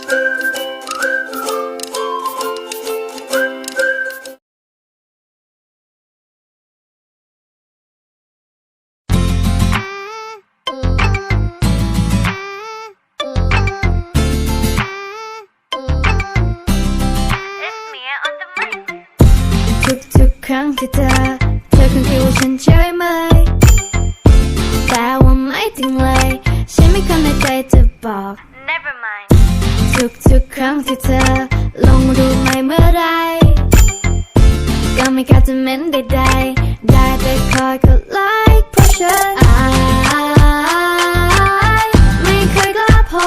ทุกครั้งที่เธอคงคิดว่าฉันใช่ไหมแต่ว่าไม่จริงเลยฉันไม่เคยในใจจะบอก Never mind ทุกครั้งที่เธอลงรูปไม่เมื่อไรก็ไม่กล้าจะเม้นใดๆได้แต่คอยกดไลค์เพราะฉันไม่เคยกล้าพอ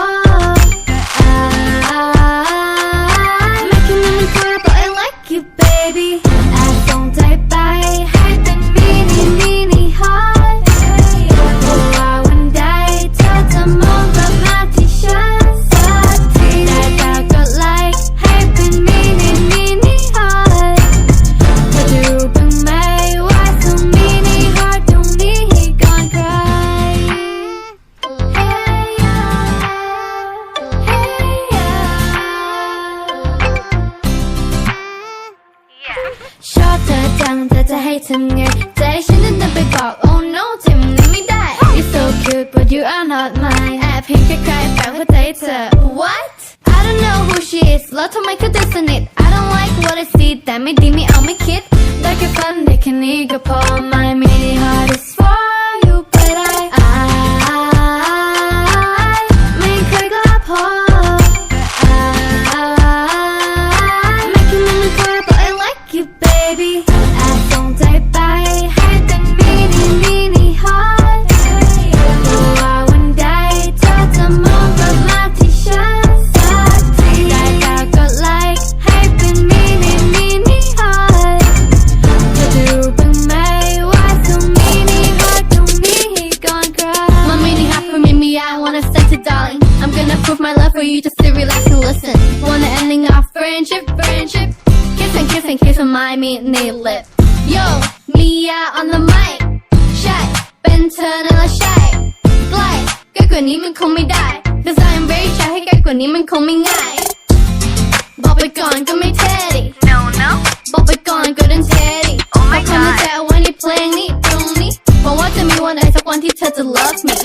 ไม่คิดมันไม่เคยบอก I like you baby แอบส่งใจไปให้เป็นมินิฮอตเพราะว่าวันใดเธอจะมองกลับมาที่ฉันสักทีได้แต่กดไลค์ให้เป็นมินิฮอตเธอจะรู้บ้างไหมว่าส่งมินิฮอตตรงนี้ให้ก่อนใคร Hey ya Hey ya ชอบเธอจังแต่จะให้ทำไงใจฉันนั้นเดินไปบอก Oh no ทำนี้ไม่ได้ You're so cute but you are not mine แอบเห็นใครๆแต่ว่าใจเธอ What I don't know who she is แล้วทำไมเขาดูสนิท I don't like what I see แต่ไม่ดีไม่เอาไม่คิดได้แค่ฝันได้แค่นี้ก็พอ My mini heart is for you but I ไม่เคยกล้าพอไม่คิดมันไม่เคยบอก I like you baby แอบส่งใจไปให้เป็นมินิฮอตเพราะว่าวันใดเธอจะมองกลับมาที่ฉันสักทีได้แต่กดไลค์ให้เป็นมินิฮอตเธอจะรู้บ้างไหมว่าส่งมินิฮอตตรงนี้ให้ก่อนใคร My mini hot for me I wanna say to darling I'm gonna prove my love for you just to relax and listen Wanna ending our friendship Kiss and kiss on my mini lip Yo Mia on the mic ใช่เป็นเธอนั่นแหละใช่ใกล้ใกล้กว่านี้มันคงไม่ได้ Cause I am very shy ให้ใกล้กว่านี้มันคงไม่ง่ายบอกไปก่อนก็ไม่เท่ดิ No no บอกไปก่อนก็ดันเท่ดิ Oh my เอาความใน god ใจเอาไว้ในเพลงนี้ตรงนี้หวังว่าจะมีวันใดสักวันที่เธอจะ love me